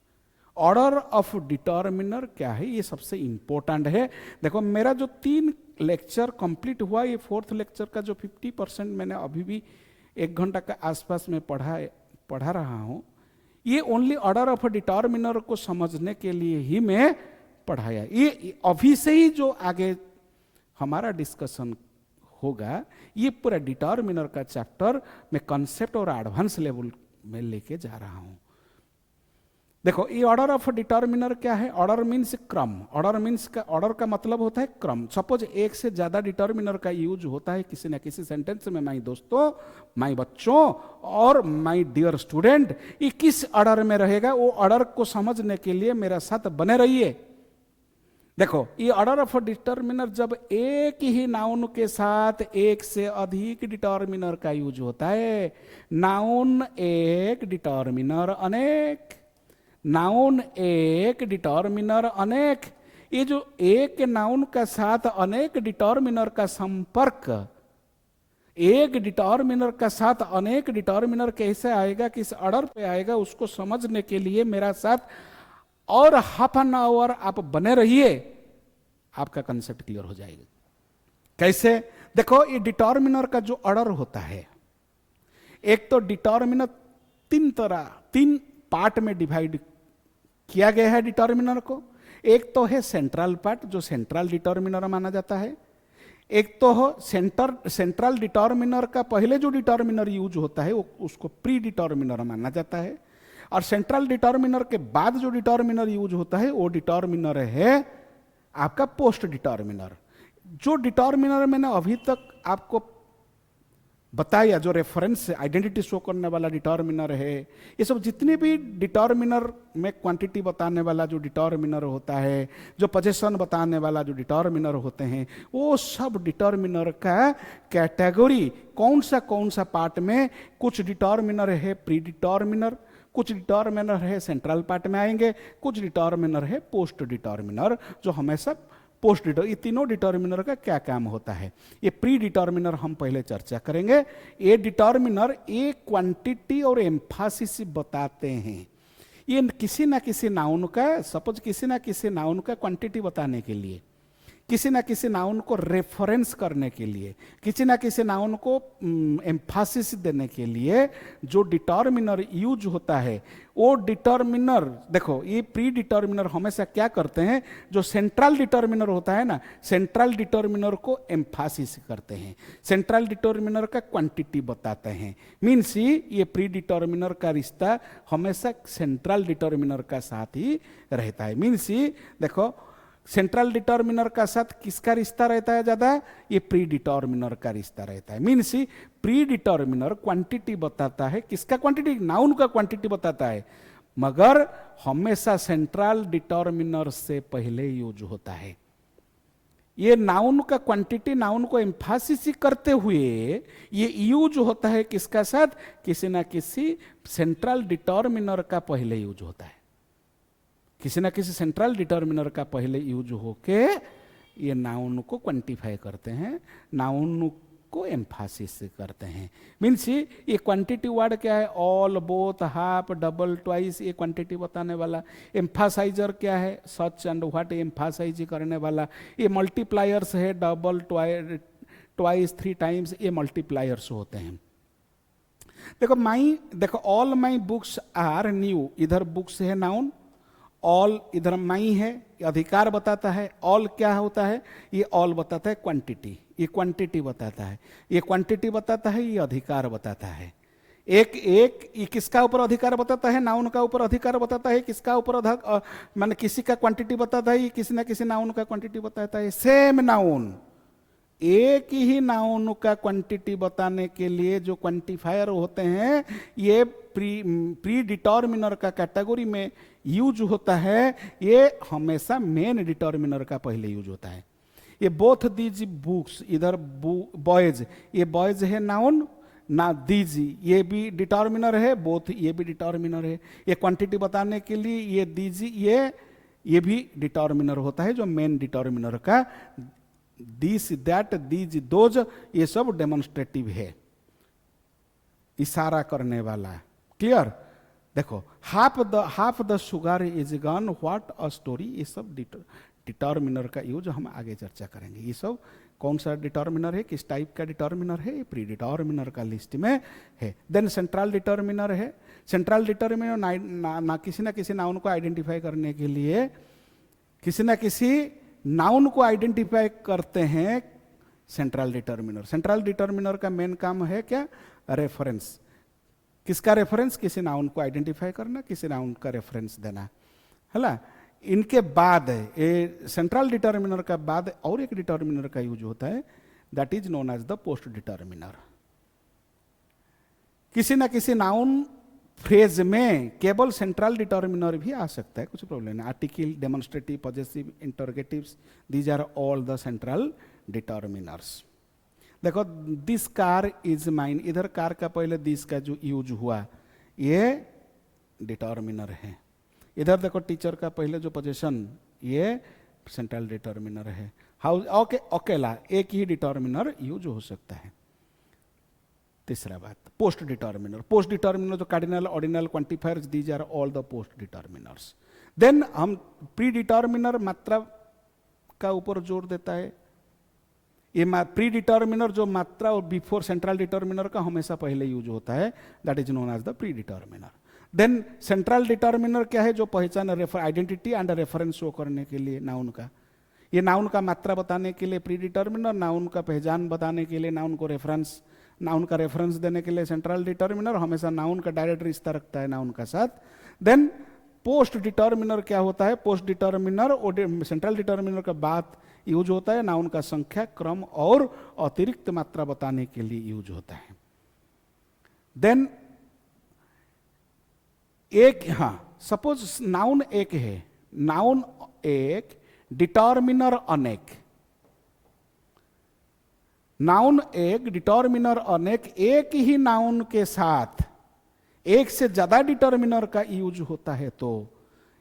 Order of determiner क्या है, ये सबसे इंपॉर्टेंट है। देखो मेरा जो 3 लेक्चर कंप्लीट हुआ, ये 4th लेक्चर का जो 50% मैंने अभी भी 1 घंटा का आसपास में पढ़ा रहा हूँ, ये only order of a determiner को समझने के लिए ही मैं पढ़ाया। ये अभी से ही जो आगे हमारा डिस्कशन होगा, ये पूरा डिटर्मिनर का चैप्टर मैं कॉन्सेप्ट और एडवांस लेवल में लेके जा रहा हूं। देखो ये ऑर्डर ऑफ डिटर्मिनर क्या है, ऑर्डर मीन्स क्रम, ऑर्डर मीन्स का, ऑर्डर का मतलब होता है क्रम। सपोज एक से ज्यादा डिटर्मिनर का यूज होता है किसी न किसी सेंटेंस में। माय दोस्तों, माय बच्चों और माय डियर स्टूडेंट, ये किस ऑर्डर में रहेगा, वो ऑर्डर को समझने के लिए मेरा साथ बने रहिए। देखो ये ऑर्डर ऑफ डिटर्मिनर जब एक ही नाउन के साथ एक से अधिक डिटर्मिनर का यूज होता है, नाउन एक, डिटर्मिनर अनेक, नाउन एक, डिटर्मिनर अनेक, ये जो एक नाउन का साथ अनेक डिटर्मिनर का संपर्क, एक डिटर्मिनर का साथ अनेक डिटर्मिनर कैसे आएगा, किस ऑर्डर पे आएगा, उसको समझने के लिए मेरा साथ और हाफ एन आवर आप बने रहिए, आपका कंसेप्ट क्लियर हो जाएगा। कैसे, देखो ये डिटर्मिनर का जो ऑर्डर होता है, एक तो डिटर्मिनर 3 पार्ट में डिवाइड किया गया है डिटर्मिनर को। एक तो है सेंट्रल पार्ट जो सेंट्रल डिटर्मिनर माना जाता है, एक तो हो सेंट्रल डिटर्मिनर का पहले जो डिटर्मिनर यूज होता है वो उसको प्री डिटर्मिनर माना जाता है, और सेंट्रल डिटर्मिनर के बाद जो डिटर्मिनर यूज होता है वो डिटर्मिनर है आपका पोस्ट डिटर्मिनर। जो डिटर्मिनर मैंने अभी तक आपको बताया, जो रेफरेंस आइडेंटिटी शो करने वाला डिटर्मिनर है, ये सब जितने भी डिटर्मिनर में क्वांटिटी बताने वाला जो डिटर्मिनर होता है, जो पोजीशन बताने वाला जो डिटर्मिनर होते हैं, वो सब डिटर्मिनर का कैटेगरी कौन सा पार्ट में, कुछ डिटर्मिनर है प्री डिटर्मिनर, कुछ डिटर्मिनर है सेंट्रल पार्ट में आएंगे, कुछ डिटर्मिनर है पोस्ट डिटर्मिनर, जो हमेशा पोस्ट डिटर्मिनर। ये तीनों डिटर्मिनर का क्या काम होता है, ये प्री डिटर्मिनर हम पहले चर्चा करेंगे। ये डिटर्मिनर ये क्वांटिटी और एम्फासिस बताते हैं। ये किसी ना किसी नाउन का, सपोज किसी ना किसी नाउन का क्वांटिटी बताने के लिए, किसी ना किसी नाउन को रेफरेंस करने के लिए, किसी ना किसी नाउन को एम्फासिस देने के लिए जो डिटर्मिनर यूज होता है, वो डिटर्मिनर, देखो ये प्री डिटर्मिनर हमेशा क्या करते हैं, जो सेंट्रल डिटर्मिनर होता है ना, सेंट्रल डिटर्मिनर को एम्फासिस करते हैं, सेंट्रल डिटर्मिनर का क्वांटिटी बताते हैं। मीन्स ये प्री डिटर्मिनर का रिश्ता हमेशा सेंट्रल डिटर्मिनर का साथ ही रहता है। मीन्स देखो, सेंट्रल डिटर्मिनर का साथ किसका रिश्ता रहता है ज्यादा, ये प्री डिटर्मिनर का रिश्ता रहता है। मीन्स प्री डिटर्मिनर क्वांटिटी बताता है, किसका क्वांटिटी, नाउन का क्वांटिटी बताता है, मगर हमेशा सेंट्रल डिटर्मिनर से पहले यूज होता है। ये नाउन का क्वांटिटी, नाउन को एम्फासिस करते हुए ये यूज होता है किसका साथ, किसी ना किसी सेंट्रल डिटर्मिनर का पहले यूज होता है, किसी ना किसी सेंट्रल डिटर्मिनर का पहले यूज होके ये नाउन को क्वांटिफाई करते हैं, नाउन को एम्फासिस करते हैं। मीन्स ये क्वांटिटी वर्ड क्या है, all, both, half, double, twice, ये क्वांटिटी बताने वाला। एम्फासाइजर क्या है, सच एंड व्हाट, एम्फासाइज करने वाला। ये मल्टीप्लायर्स है, डबल, ट्वाइस, 3 टाइम्स, ये मल्टीप्लायर्स होते हैं। देखो all my books are new, इधर बुक्स है नाउन, ऑल इधर माई है, अधिकार बताता है। ऑल क्या होता है, ये ऑल बताता है क्वांटिटी, ये क्वांटिटी बताता है, ये क्वांटिटी बताता है, ये अधिकार बताता है। एक ये किसका ऊपर अधिकार बताता है, नाउन का ऊपर अधिकार बताता है, किसका ऊपर माने किसी का क्वांटिटी बताता है, ये किसी ना किसी नाउन का क्वांटिटी बताता है। सेम नाउन, एक ही नाउन का क्वांटिटी बताने के लिए जो क्वांटिफायर होते हैं, ये प्री डिटर्मिनर का कैटेगरी में यूज होता है। ये हमेशा मेन डिटर्मिनर का पहले यूज होता है। ये बोथ दीज बुक्स, इधर बॉयज, ये बॉयज है नाउन ना, दीज ये भी डिटर्मिनर है, बोथ ये भी डिटर्मिनर है। ये क्वांटिटी बताने के लिए ये दीज ये भी डिटर्मिनर होता है, जो मेन डिटर्मिनर का। दिस, दैट, दीज, दोज, ये सब डेमोन्स्ट्रेटिव है, इशारा करने वाला। क्लियर? देखो, half the sugar is gun, what a story, ये सब डिटर्मिनर का यूज हम आगे चर्चा करेंगे। ये सब कौन सा डिटर्मिनर है, किस टाइप का डिटर्मिनर है, ये प्री डिटर्मिनर का लिस्ट में है। देन सेंट्रल डिटर्मिनर है। सेंट्रल डिटर्मिनर ना किसी ना किसी नाउन को आइडेंटिफाई करने के लिए, किसी ना किसी नाउन को आइडेंटिफाई करते हैं सेंट्रल डिटर्मिनर। सेंट्रल डिटर्मिनर का मेन काम है क्या, रेफरेंस। किसका रेफरेंस, किसी नाउन को आइडेंटिफाई करना, किसी नाउन का रेफरेंस देना, है ना। इनके बाद ये सेंट्रल डिटर्मिनर का बाद और एक डिटर्मिनर का यूज होता है, that is known as the post determiner. किसी ना किसी नाउन फ्रेज में केवल सेंट्रल डिटर्मिनर भी आ सकता है, कुछ प्रॉब्लम नहीं। Article, demonstrative, possessive, interrogatives, these are all the central determiners. देखो, दिस कार इज माइन, इधर कार का पहले दिस का जो यूज हुआ ये डिटर्मिनर है। इधर देखो, टीचर का पहले जो पोजीशन, ये सेंट्रल डिटर्मिनर है। हाउस, ओके, अकेला एक ही डिटर्मिनर यूज हो सकता है। तीसरा बात, पोस्ट डिटर्मिनर। पोस्ट डिटर्मिनर जो cardinal, ordinal, quantifiers, these are all the post determiners. Then हम प्री डिटर्मिनर मात्रा का ऊपर जोर देता है। ये प्री डिटर्मिनर जो मात्रा और बिफोर सेंट्रल डिटर्मिनर का हमेशा पहले यूज होता है, that is known as the pre determiner. Then central determiner क्या है, जो पहचान, आइडेंटिटी एंड रेफरेंस शो करने के लिए नाउन का। ये नाउन का मात्रा बताने के लिए प्री डिटर्मिनर, नाउन का पहचान बताने के लिए नाउन को रेफरेंस, नाउन का रेफरेंस देने के लिए सेंट्रल डिटर्मिनर, हमेशा नाउन का डायरेक्ट रिश्ता रखता है नाउन का साथ। देन पोस्ट डिटर्मिनर क्या होता है? पोस्ट डिटर्मिनर और सेंट्रल डिटर्मिनर का बाद यूज होता है नाउन का संख्या, क्रम और अतिरिक्त मात्रा बताने के लिए यूज होता है। देन एक, हाँ, सपोज नाउन एक है, नाउन एक, डिटर्मिनर अनेक। नाउन एक, डिटर्मिनर अनेक, एक ही नाउन के साथ एक से ज्यादा डिटर्मिनर का यूज होता है। तो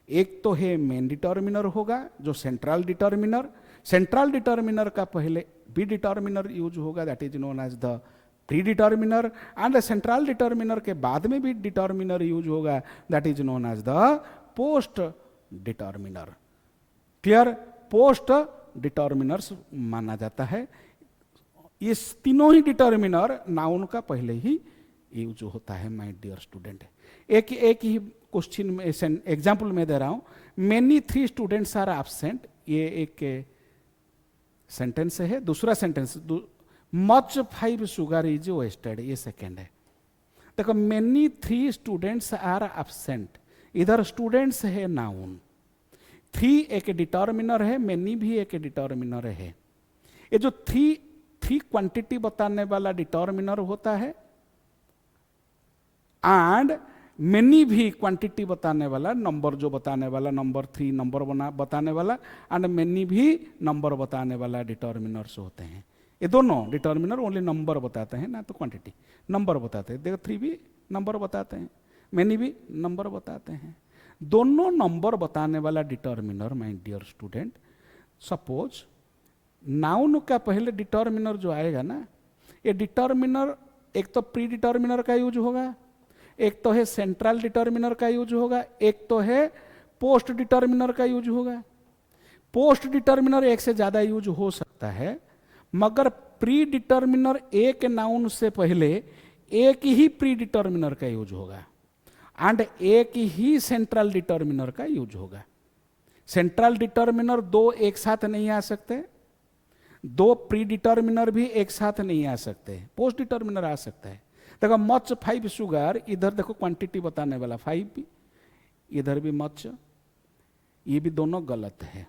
एक तो है मेन डिटर्मिनर होगा जो सेंट्रल डिटर्मिनर, सेंट्रल डिटर्मिनर का पहले बी डिटर्मिनर यूज होगा, that is known as the pre determiner, and central determiner के बाद में भी डिटर्मिनर यूज होगा, that is known as the post determiner. Clear? Post determiners माना जाता है। ये तीनों ही डिटर्मिनर नाउन का पहले ही यूज होता है माय डियर स्टूडेंट। एक ही क्वेश्चन में एग्जाम्पल में दे रहा हूं, मेनी 3 स्टूडेंट्स आर एब्सेंट, ये एक सेंटेंस है। दूसरा sentence, much 5 sugar is wasted, ये सेकेंड है। देखो, मेनी 3 स्टूडेंट्स आर एब्सेंट, इधर स्टूडेंट्स है नाउन, 3 एक डिटर्मिनर है, मेनी भी एक डिटर्मिनर है। ये जो 3 क्वांटिटी बताने वाला डिटर्मिनर होता है, एंड मेनी भी क्वांटिटी बताने वाला, नंबर जो बताने वाला, नंबर 3 नंबर बताने वाला, एंड मेनी भी नंबर बताने वाला डिटर्मिनर्स होते हैं। ये दोनों डिटर्मिनर ओनली नंबर बताते हैं, ना तो क्वांटिटी, नंबर बताते हैं। देखो, 3 भी नंबर बताते हैं, मेनी भी नंबर बताते हैं। दोनों नंबर बताने वाला determiner my dear student, suppose noun का पहले डिटर्मिनर जो आएगा ना, ये डिटर्मिनर एक तो प्री डिटर्मिनर का यूज होगा, एक तो है सेंट्रल डिटर्मिनर का यूज होगा, एक तो है पोस्ट डिटर्मिनर का यूज होगा। पोस्ट डिटर्मिनर एक से ज्यादा यूज हो सकता है, मगर प्री डिटर्मिनर एक नाउन से पहले एक ही प्री डिटर्मिनर का यूज होगा, एंड एक ही सेंट्रल डिटर्मिनर का यूज होगा। सेंट्रल डिटर्मिनर 2 एक साथ नहीं आ सकते, 2 प्री डिटर्मिनर भी एक साथ नहीं आ सकते, पोस्ट डिटर्मिनर आ सकता है। देखो, मच 5 शुगर, इधर देखो क्वांटिटी बताने वाला 5 भी, इधर भी मच, ये भी दोनों गलत है।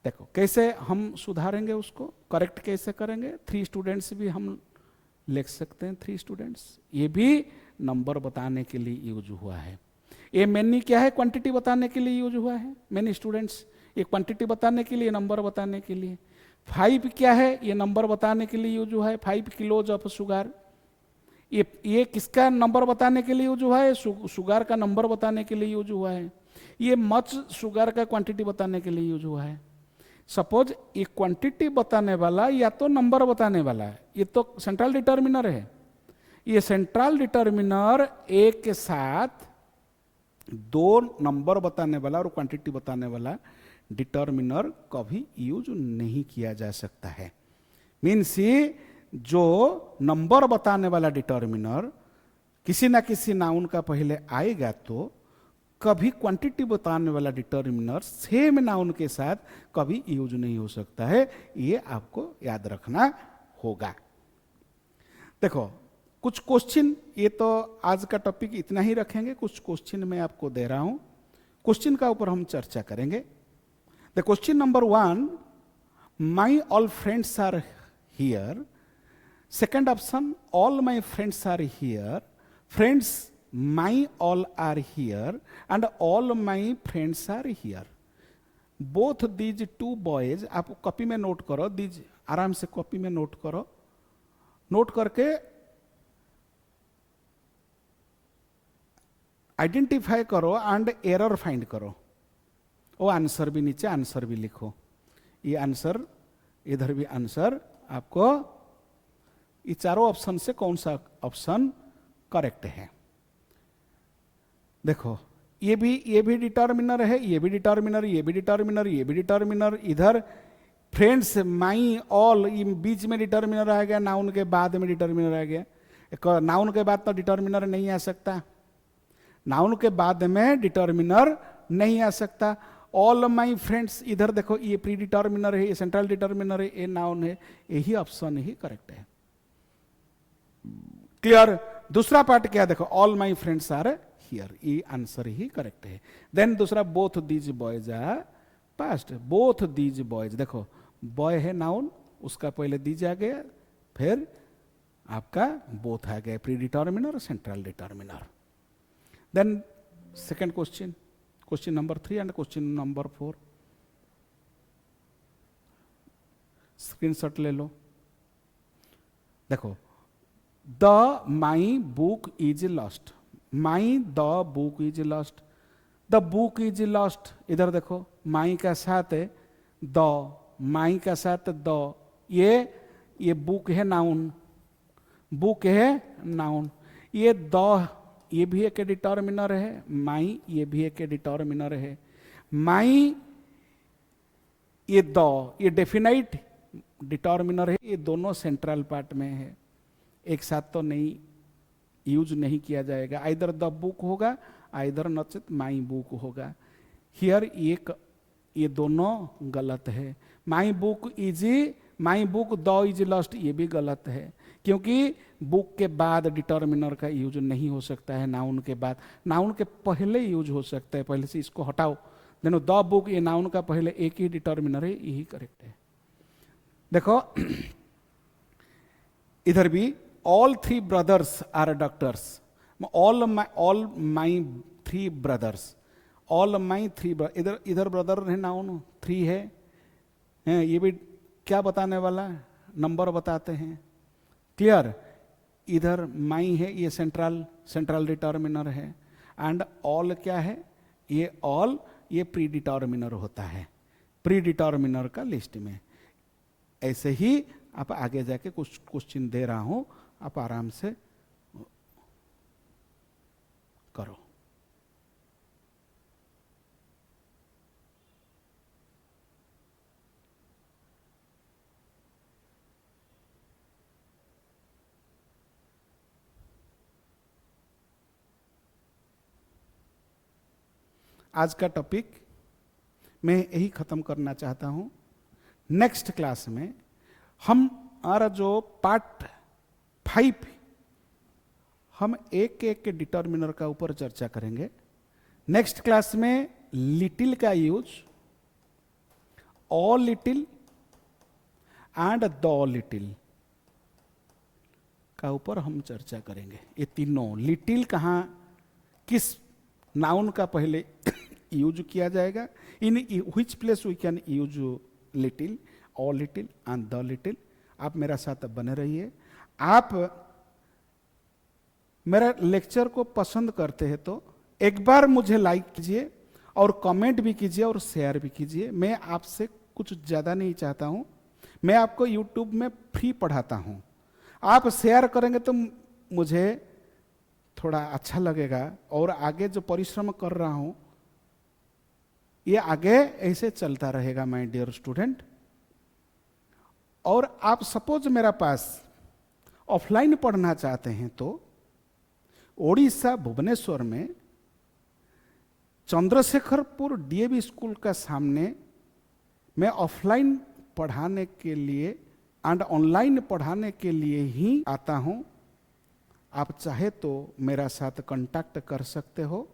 देखो कैसे हम सुधारेंगे उसको, करेक्ट कैसे करेंगे? 3 स्टूडेंट्स भी हम लिख सकते हैं, 3 स्टूडेंट्स, ये भी नंबर बताने के लिए यूज हुआ है। ये मेनी क्या है? क्वांटिटी बताने के लिए यूज हुआ है, मेनी स्टूडेंट्स, ये क्वांटिटी बताने के लिए, नंबर बताने के लिए। 5 क्या है? ये नंबर बताने के लिए यूज हुआ है, 5 किलोज ऑफ शुगर। ये किसका नंबर बताने के लिए यूज हुआ है? शुगर का नंबर बताने के लिए यूज हुआ है। ये मच शुगर का क्वांटिटी बताने के लिए यूज हुआ है। सपोज ये क्वांटिटी बताने वाला या तो नंबर बताने वाला है, ये तो सेंट्रल डिटर्मिनर है, ये सेंट्रल डिटर्मिनर एक के साथ 2 नंबर बताने वाला और क्वांटिटी बताने वाला डिटर्मिनर कभी यूज नहीं किया जा सकता है। मीन्स जो नंबर बताने वाला डिटर्मिनर किसी ना किसी नाउन का पहले आएगा, तो कभी क्वांटिटी बताने वाला डिटर्मिनर सेम नाउन के साथ कभी यूज नहीं हो सकता है। ये आपको याद रखना होगा। देखो, कुछ क्वेश्चन, ये तो आज का टॉपिक इतना ही रखेंगे, कुछ क्वेश्चन मैं आपको दे रहा हूं, क्वेश्चन का ऊपर हम चर्चा करेंगे। The question number 1, my all friends are here. Second option, all my friends are here. Friends my all are here and all my friends are here. Both these 2 boys, आप कॉपी में note करो, these आराम से copy में note करो, note करके identify करो and error find करो। वो आंसर भी नीचे आंसर भी लिखो, ये आंसर, इधर भी आंसर। आपको ये चारों ऑप्शन से कौन सा ऑप्शन करेक्ट है? देखो, ये भी डिटर्मिनर है, ये भी डिटर्मिनर, ये भी डिटर्मिनर, ये भी डिटर्मिनर। इधर फ्रेंड्स, माई, ऑल, ये बीच में डिटर्मिनर आ गया, नाउन के बाद में डिटर्मिनर आ गया। नाउन के बाद तो डिटर्मिनर नहीं आ सकता, नाउन के बाद में डिटर्मिनर नहीं आ सकता। ऑल माई फ्रेंड्स, इधर देखो, ये प्री डिटर्मिनर है, ये सेंट्रल डिटर्मिनर है, ये नाउन है, यही ऑप्शन ही करेक्ट है। क्लियर? दूसरा पार्ट क्या? देखो, all my friends are here, ये आंसर ही करेक्ट है। देन दूसरा, both these boys are passed. Both these boys, देखो बॉय है नाउन, उसका पहले दीज आ गया, फिर आपका बोथ आ गया, pre determiner, central determiner. Then second question, question number 3 and question number 4, screenshot ले लो। देखो, the my book is lost, my the book is lost, the book is lost, इधर देखो माई का साथ है द, माई का साथ द, ये बुक है नाउन, बुक है नाउन, ये द ये भी एक डिटर्मिनर है, माई ये भी एक डिटर्मिनर है, माई ये द ये डेफिनाइट डिटर्मिनर है, ये दोनों सेंट्रल पार्ट में है, एक साथ तो नहीं यूज नहीं किया जाएगा, आइदर द बुक होगा, आइदर नचेत माई बुक होगा। हियर ये दोनों गलत है। माई book is, my book the is lost, ये भी गलत है, क्योंकि बुक के बाद डिटर्मिनर का यूज नहीं हो सकता है, नाउन के बाद, नाउन के पहले यूज हो सकता है, पहले से इसको हटाओ। देखो द बुक, ये नाउन का पहले एक ही डिटर्मिनर है, यही करेक्ट है। देखो इधर भी, all 3 brothers are doctors, all my 3 brothers, all my 3, इधर ब्रदर है नाउन, 3 है, ये भी क्या बताने वाला, नंबर बताते हैं, क्लियर। इधर माई है, ये सेंट्रल डिटर्मिनर है, एंड ऑल क्या है, ये ऑल ये प्री डिटर्मिनर होता है, प्री डिटर्मिनर का लिस्ट में। ऐसे ही आप आगे जाके कुछ क्वेश्चन दे रहा हूं, आप आराम से करो। आज का टॉपिक मैं यही खत्म करना चाहता हूं। नेक्स्ट क्लास में हमारा जो पार्ट 5, हम एक एक डिटर्मिनर का ऊपर चर्चा करेंगे। नेक्स्ट क्लास में लिटिल का use, all little and the little का ऊपर हम चर्चा करेंगे। ये तीनों, लिटिल कहाँ किस नाउन का पहले यूज किया जाएगा, in which place we can use little, all little and the little. आप मेरा साथ बने रहिए। आप मेरा लेक्चर को पसंद करते हैं तो एक बार मुझे लाइक कीजिए और कमेंट भी कीजिए और शेयर भी कीजिए। मैं आपसे कुछ ज़्यादा नहीं चाहता हूँ, मैं आपको यूट्यूब में फ्री पढ़ाता हूँ। आप शेयर करेंगे तो मुझे थोड़ा अच्छा लगेगा और आगे जो परिश्रम कर रहा हूँ ये आगे ऐसे चलता रहेगा माय डियर स्टूडेंट। और आप सपोज मेरा पास ऑफलाइन पढ़ना चाहते हैं तो ओडिशा भुवनेश्वर में चंद्रशेखरपुर डीएवी स्कूल का सामने मैं ऑफलाइन पढ़ाने के लिए एंड ऑनलाइन पढ़ाने के लिए ही आता हूं। आप चाहे तो मेरा साथ कांटेक्ट कर सकते हो।